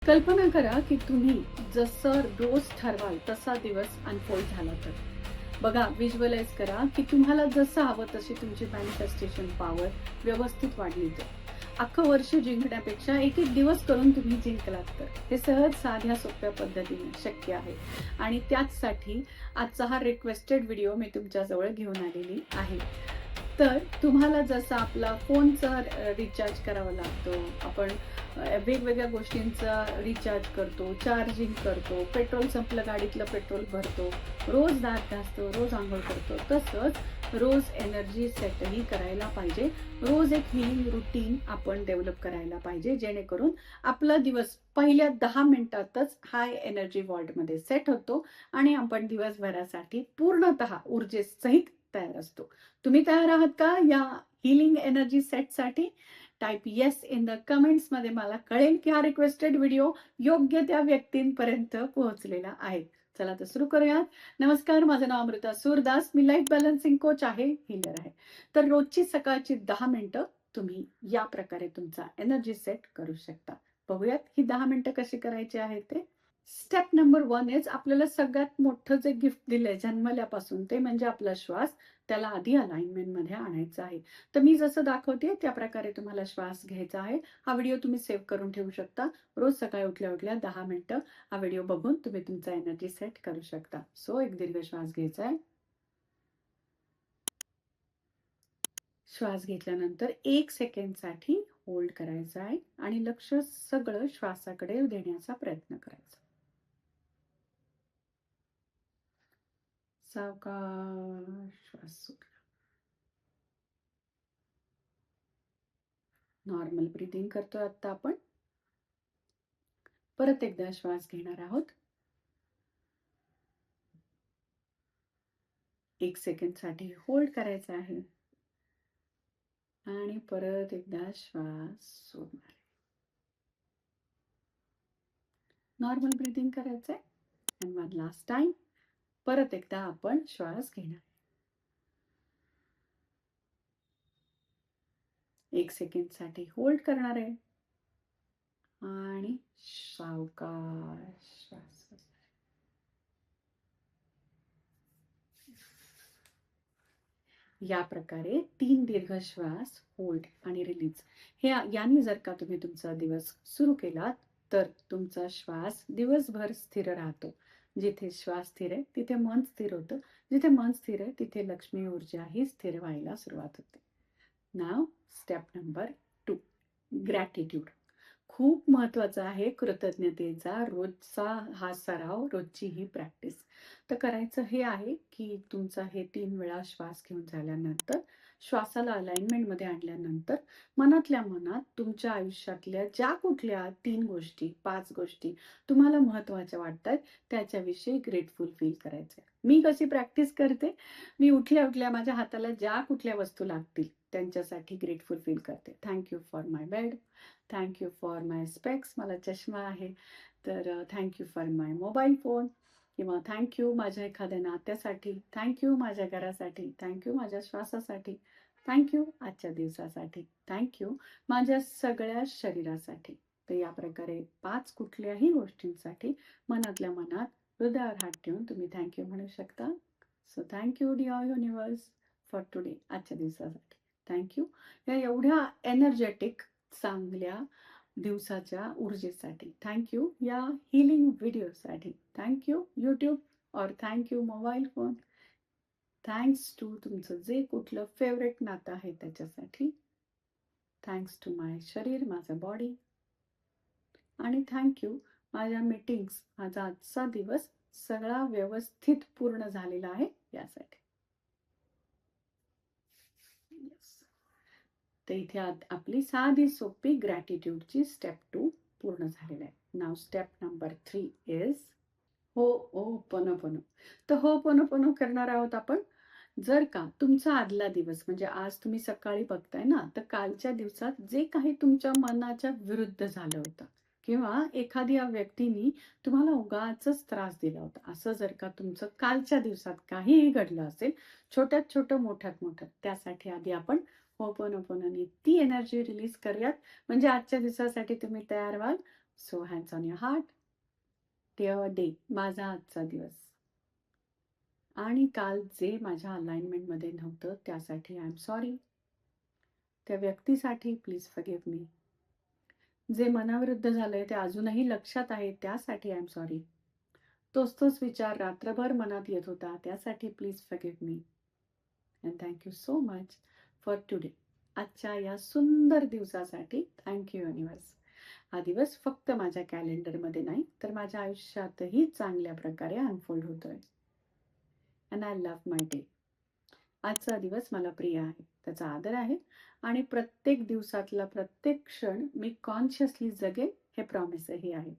कल्पना करा की तुम्ही जसं रोज ठरवाल तसा दिवस अनफोल्ड झाला तर. बघा, व्हिज्युअलाइज करा की तुम्हाला जसं हवं तशी तुमची मॅनिफेस्टेशन पॉवर व्यवस्थित वाढली तर. अख्खं वर्ष जिंकण्यापेक्षा एक एक दिवस करून तुम्ही जिंकलात तर. हे सहज साध्या सोप्या पद्धतीने शक्य आहे. आणि त्याचसाठी आजचा हा रिक्वेस्टेड व्हिडिओ मी तुमच्याजवळ घेऊन आलेली आहे. तर तुम्हाला जसं आपला फोनचा रिचार्ज करावा लागतो, आपण वेगवेगळ्या गोष्टींचा रिचार्ज करतो, चार्जिंग करतो, पेट्रोल संपलं गाडीतलं पेट्रोल भरतो, रोज दात घासतो, रोज अंघोळ करतो, तसंच रोज एनर्जी सेटही करायला पाहिजे. रोज एक हिलिंग रुटीन आपण डेव्हलप करायला पाहिजे, जेणेकरून आपला दिवस पहिल्या 10 मिनिटातच हाय एनर्जी वॉर्डमध्ये सेट होतो आणि आपण दिवसभरासाठी पूर्णतः ऊर्जेसहित तयार असतो. तुम्ही तयार आहात का या हिलिंग एनर्जी सेटसाठी? Type yes in the comments मध्ये. मला कळेल की हा रिक्वेस्टेड व्हिडिओ योग्य त्या व्यक्तींपर्यंत पोहोचलेला आहे. चला तर सुरू करूयात. नमस्कार, माझं नाव अमृता सूरदास. मी लाईफ बॅलन्सिंग कोच आहे, हीलर आहे. तर रोजची सकाळची 10 मिनिटं तुम्ही या प्रकारे तुमचा एनर्जी सेट करू शकता. बघूयात ही 10 मिनिटं कशी करायची आहे ते. स्टेप नंबर 1 इज, आपल्याला सगळ्यात मोठं जे गिफ्ट दिलंय जन्मल्यापासून ते म्हणजे आपला श्वास. त्याला आधी अलाइनमेंट मध्ये आणायचं आहे. तर मी जसं दाखवते त्या प्रकारे तुम्हाला श्वास घ्यायचा आहे. हा व्हिडिओ तुम्ही सेव्ह करून ठेवू शकता. रोज सकाळी उठल्या उठल्या 10 मिनिटं हा व्हिडिओ बघून तुम्ही तुमचा एनर्जी सेट करू शकता. सो एक दीर्घ श्वास घ्यायचा आहे. श्वास घेतल्यानंतर 1 सेकंडसाठी होल्ड करायचा आहे आणि लक्ष सगळं श्वासाकडे देण्याचा प्रयत्न करायचा. सावकाश श्वास सुटला. नॉर्मल ब्रीदिंग करतोय आता आपण. परत एकदा श्वास घेणार आहोत. 1 सेकंडसाठी होल्ड करायचा आहे आणि परत एकदा श्वास सोडणार. नॉर्मल ब्रीदिंग करायचंय. And one last time. परत एकदा आपण श्वास घेणार. 1 सेकंडसाठी होल्ड करणार आहे आणि सावकाश श्वास. या प्रकारे 3 दीर्घ श्वास होल्ड आणि रिलीज हे यांनी जर का तुम्ही तुमचा दिवस सुरू केलात तर तुमचा श्वास दिवसभर स्थिर राहतो. जिथे श्वास स्थिर आहे तिथे मन स्थिर होतं. जिथे मन स्थिर आहे तिथे लक्ष्मी ऊर्जा ही स्थिर व्हायला सुरुवात होते. नाव स्टेप नंबर 2, ग्रॅटिट्यूड. खूप महत्वाचा आहे कृतज्ञतेचा रोजचा हा सराव, रोजची ही प्रॅक्टिस. तर करायचं हे आहे की तुमचा हे 3 वेळा श्वास घेऊन झाल्यानंतर, श्वासाला अलाइनमेंट मध्ये आणल्यानंतर मनातल्या मनात तुमच्या आयुष्यातल्या ज्या कुठल्या 3 गोष्टी 5 गोष्टी तुम्हाला महत्वाच्या वाटतात त्याच्याविषयी ग्रेटफुल फील करायचं. मी कशी प्रॅक्टिस करते, मी उठल्या उठल्या माझ्या हाताला ज्या कुठल्या वस्तू लागतील त्यांच्यासाठी ग्रेटफुल फील करते. Thank you for my bed, thank you for my specs, मला चष्मा आहे तर thank you for my mobile phone, किंवा थँक्यू माझ्या एखाद्या नात्यासाठी, थँक्यू माझ्या घरासाठी, थँक्यू माझ्या श्वासासाठी, थँक्यू आजच्या दिवसासाठी, थँक्यू माझ्या सगळ्या शरीरासाठी. तर या प्रकारे 5 कुठल्याही गोष्टींसाठी मनातल्या मनात हृदयावर हात ठेवून तुम्ही थँक्यू म्हणू शकता. So thank you dear universe for today, आजच्या दिवसासाठी थँक्यू. या एवढ्या एनर्जेटिक चांगल्या दिवसाच्या ऊर्जेसाठी थँक्यू. या हिलिंग व्हिडिओसाठी थँक्यू यूट्यूब और thank you mobile phone. Thanks to तुमचं जे कुठलं फेवरेट नातं आहे त्याच्यासाठी. थँक्स टू माय शरीर, माझं बॉडी. आणि थँक्यू माझ्या मीटिंग्स, माझा आजचा दिवस सगळा व्यवस्थित पूर्ण झालेला आहे यासाठी. तर इथे आपली साधी सोपी ग्रॅटिट्यूडची स्टेप 2 पूर्ण झालेली आहे. नाव स्टेप नंबर 3 इज होपोनोपोनो. तर होपोनोपोनो करणार आहोत आपण. जर का तुमचा आदला दिवस म्हणजे आज तुम्ही सकाळी बघताय ना, तर कालच्या दिवसात जे काही तुमच्या मनाच्या विरुद्ध झालं होतं किंवा एखाद्या व्यक्तीने तुम्हाला उगाचच त्रास दिला होता, असं जर का तुमचं कालच्या दिवसात काहीही घडलं असेल, छोट्यात छोटं मोठ्यात मोठं, त्यासाठी आधी आपण होपोनोपोनोने ती एनर्जी रिलीज करूयात. म्हणजे आजच्या दिवसासाठी तुम्ही तयार व्हाल. So hands on your heart. Dear day, माझा आजचा दिवस आणि काल जे माझ्या अलाइनमेंटमध्ये नव्हतं त्यासाठी आय एम सॉरी. त्या व्यक्तीसाठी प्लीज फॉरगिव्ह मी. जे मनाविरुद्ध झालंय ते अजूनही लक्षात आहे त्यासाठी आय एम सॉरी. तोच विचार रात्रभर मनात येत होता त्यासाठी please forgive me. And thank you so much for today. आजच्या या सुंदर दिवसासाठी थँक्यू युनिवर्स. हा दिवस फक्त माझ्या कॅलेंडरमध्ये नाही तर माझ्या आयुष्यातही चांगल्या प्रकारे अनफोल्ड होतोय. And I love my day. आजचा दिवस मला प्रिय आहे, त्याचा आदर आहे आणि प्रत्येक दिवसातला प्रत्येक क्षण मी कॉन्शियसली जगेल हे प्रॉमिसही आहे.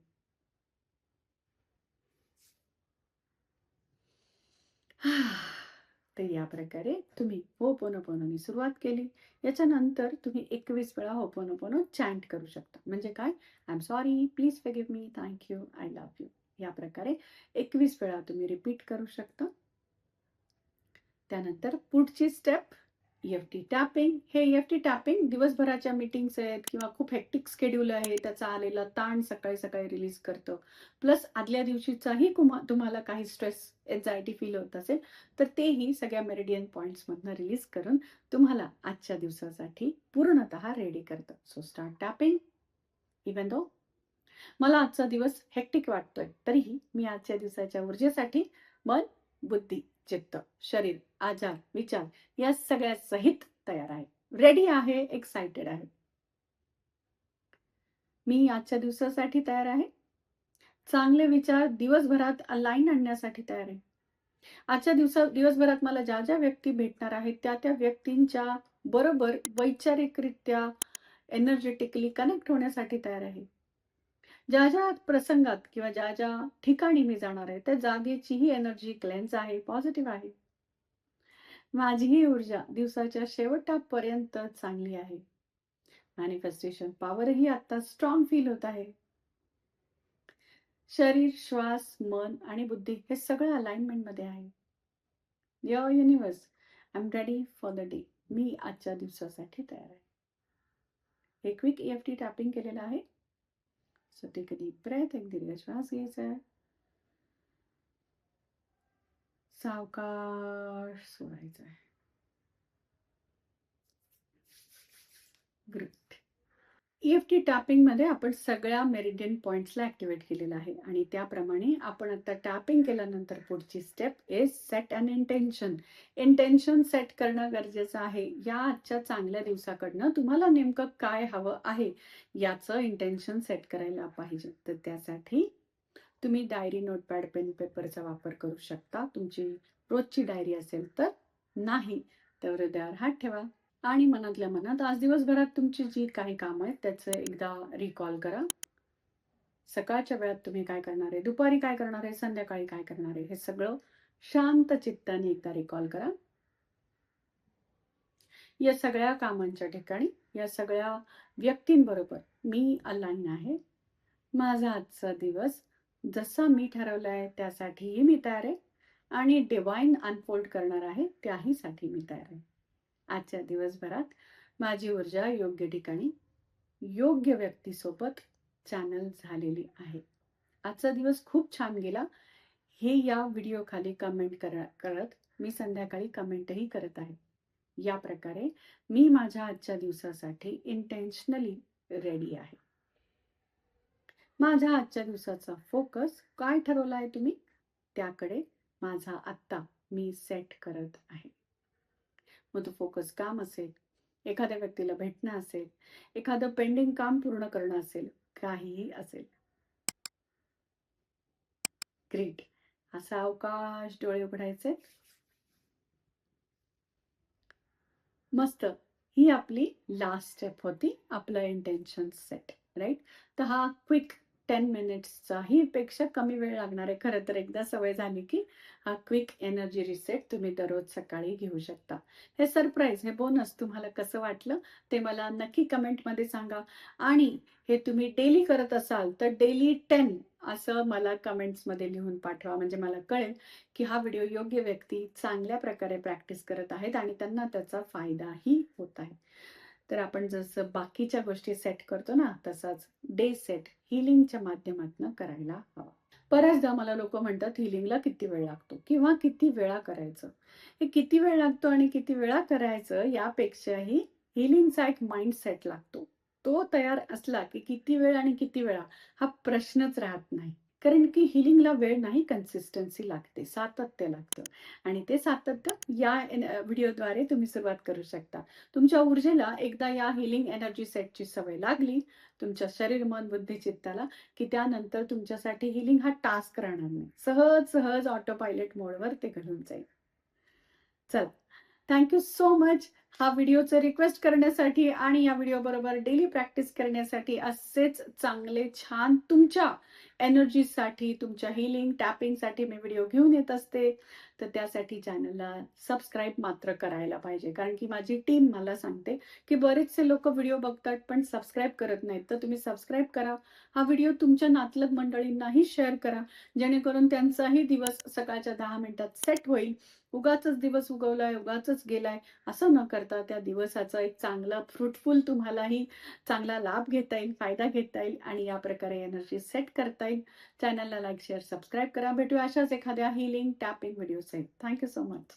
तर या प्रकारे तुम्ही होपोनोपोनोनी सुरुवात केली. याच्यानंतर तुम्ही 21 वेळा होपोनोपोनो चॅन्ट करू शकता. म्हणजे काय? I am sorry, please forgive me, thank you, I love you. या प्रकारे 21 वेळा तुम्ही रिपीट करू शकता. त्यानंतर पुढची स्टेप EFT टॅपिंग. हे EFT टॅपिंग दिवसभराच्या मीटिंग्स आहेत किंवा खूप हेक्टिक शेड्यूल आहे त्याचा आलेला ताण सकाळी सकाळी रिलीज करतं. प्लस आदल्या दिवशीचाही तुम्हाला काही स्ट्रेस एन्झायटी फील होत असेल तर तेही सगळ्या मेरिडियन पॉइंट्समधनं रिलीज करून तुम्हाला आजच्या दिवसासाठी पूर्णतः रेडी करतं. So start tapping. Even though मला आजचा दिवस हेक्टिक वाटतोय तरीही मी आजच्या दिवसाच्या ऊर्जेसाठी मन, बुद्धी, चित्त, शरीर, आजार, विचार या सगळ्या सहित तयार आहे, रेडी आहे, एक्साइटेड आहे. मी आजच्या दिवसासाठी तयार आहे. चांगले विचार दिवसभरात अलाइन आणण्यासाठी तयार आहे. आजच्या दिवसभरात मला ज्या ज्या व्यक्ती भेटणार आहेत त्या त्या व्यक्तींच्या बरोबर वैचारिकरित्या एनर्जेटिकली कनेक्ट होण्यासाठी तयार आहे. ज्या ज्या प्रसंगात किंवा ज्या ज्या ठिकाणी मी जाणार आहे त्या जागेचीही एनर्जी क्लेन्स आहे, पॉझिटिव्ह आहे. माझीही ऊर्जा दिवसाच्या शेवटापर्यंत चांगली आहे. मॅनिफेस्टेशन पॉवरही आता स्ट्रॉंग फील होत आहे. शरीर, श्वास, मन आणि बुद्धी हे सगळं अलाइनमेंट मध्ये आहे. Dear universe, I am ready for the day. मी आजच्या दिवसासाठी तयार आहे. हे क्विक EFT टॅपिंग केलेलं आहे. So take a deep breath. एक दीर्घ श्वास घ्यायचा आहे. सावकाश सोडायचा आहे. ग्रेट. EFT टॅपिंग मध्ये आपण सगळ्या मेरिडियन पॉइंट्सला ऍक्टिव्हेट केलेलं आहे आणि त्याप्रमाणे आपण आता टॅपिंग केल्यानंतर पुढची step is set an intention. Intention set करणं गरजेचं आहे. या आजच्या चांगल्या दिवसाकडनं तुम्हाला नेमकं काय हवं आहे याचं इंटेन्शन सेट करायला पाहिजे. तर त्यासाठी तुम्ही डायरी, नोटपॅड, पेन, पेपरचा वापर करू शकता. तुमची रोजची डायरी असेल तर, नाही तर हृदयावर हात ठेवा आणि मनातल्या मनात आज दिवसभरात तुमची जी काही कामं आहेत त्याचं एकदा रिकॉल करा. सकाळच्या वेळात तुम्ही काय करणार आहे, दुपारी काय करणार आहे, संध्याकाळी काय करणार आहे, हे सगळं शांत चित्ताने एकदा रिकॉल करा. या सगळ्या कामांच्या ठिकाणी या सगळ्या व्यक्तींबरोबर मी अलाइन आहे. माझा आजचा दिवस जसा मी ठरवलाय त्यासाठीही मी तयार आहे आणि डिवाइन अनफोल्ड करणार आहे त्याही साठी मी तयार आहे. आजच्या दिवसभरात माझी ऊर्जा योग्य ठिकाणी योग्य व्यक्तीसोबत चॅनल झालेली आहे. आजचा दिवस खूप छान गेला हे या व्हिडिओ खाली कमेंट करत मी संध्याकाळी कमेंटही करत आहे. या प्रकारे मी माझ्या आजच्या दिवसासाठी इंटेन्शनली रेडी आहे. माझ्या आजच्या दिवसाचा फोकस काय ठरवला आहे तुम्ही त्याकडे माझा आत्ता मी सेट करत आहे. मग तो फोकस काम असेल, एखाद्या व्यक्तीला भेटणं असेल, एखादं पेंडिंग काम पूर्ण करणं असेल, काहीही असेल. ग्रेट. असा अवकाश डोळे उघडायचे. मस्त. ही आपली लास्ट स्टेप होती, आपलं इंटेन्शन सेट, राईट. तर हा क्विक 10 मिनिट्सचाही पेक्षा कमी वेळ लागणार आहे. खरं तर एकदा सवय झाली की हा क्विक एनर्जी रिसेट तुम्ही दररोज सकाळी घेऊ शकता. हे सरप्राईज, हे बोनस तुम्हाला कसं वाटलं ते मला नक्की कमेंटमध्ये सांगा. आणि हे तुम्ही डेली करत असाल तर डेली 10 असं मला कमेंट्समध्ये लिहून पाठवा. म्हणजे मला कळेल की हा व्हिडिओ योग्य व्यक्ती चांगल्या प्रकारे प्रॅक्टिस करत आहेत आणि त्यांना त्याचा फायदाही होत आहे. तर आपण जसं बाकीच्या गोष्टी सेट करतो ना, तसाच डे सेट हीलिंगच्या माध्यमातून करायला हवा. बऱ्याचदा मला लोकं म्हणतात, "हीलिंगला किती वेळ लागतो किंवा किती वेळा करायचं?" हे किती वेळ लागतो आणि किती वेळा करायचं यापेक्षाही हीलिंगचा एक माइंडसेट लागतो. तो तयार असला, की किती वेळ आणि किती वेळा हा प्रश्नच राहत नाही. कारण की हीलिंगला वेळ नाही, कन्सिस्टन्सी लागते, सातत्य लागतं आणि ते सातत्य या व्हिडिओद्वारे तुम्ही सुरुवात करू शकता. तुमच्या ऊर्जेला एकदा या हीलिंग एनर्जी सेटची सवय लागली, तुमच्या शरीर, मन, बुद्धी, चित्ताला, की त्यानंतर तुमच्यासाठी हीलिंग हा टास्क राहणार नाही. सहज ऑटो पायलट मोडवर ते घडून जाईल. चला, थँक यू सो मच. हा व्हिडिओचं रिक्वेस्ट करण्यासाठी आणि या व्हिडिओबरोबर डेली प्रॅक्टिस करण्यासाठी असेच चांगले, छान तुमच्या एनर्जीसाठी, तुमच्या हीलिंग, टॅपिंगसाठी मी व्हिडिओ घेऊन येत असते. तर त्यासाठी चॅनलला सबस्क्राईब मात्र करायला पाहिजे. कारण की माझी टीम मला सांगते, की बरेचसे लोकं व्हिडिओ बघतात पण सबस्क्राईब करत नाहीत. तर तुम्ही सबस्क्राईब करा. हा व्हिडिओ तुमच्या नातलग मंडळींनाही शेअर करा. जेणेकरून त्यांचाही दिवस सकाळच्या 10 मिनिटात सेट होईल. उगाचच दिवस उगवलाय, उगाचच गेलाय, असं न करता त्या दिवसाचा एक चांगला फ्रुटफुल तुम्हालाही चांगला लाभ घेता येईल, फायदा घेता येईल आणि या प्रकारे एनर्जी सेट करता येईल. चॅनलला लाईक, शेअर, सबस्क्राईब करा. भेटूया अशाच एखाद्या हीलिंग, टॅपिंग व्हिडिओसहित. Thank you so much.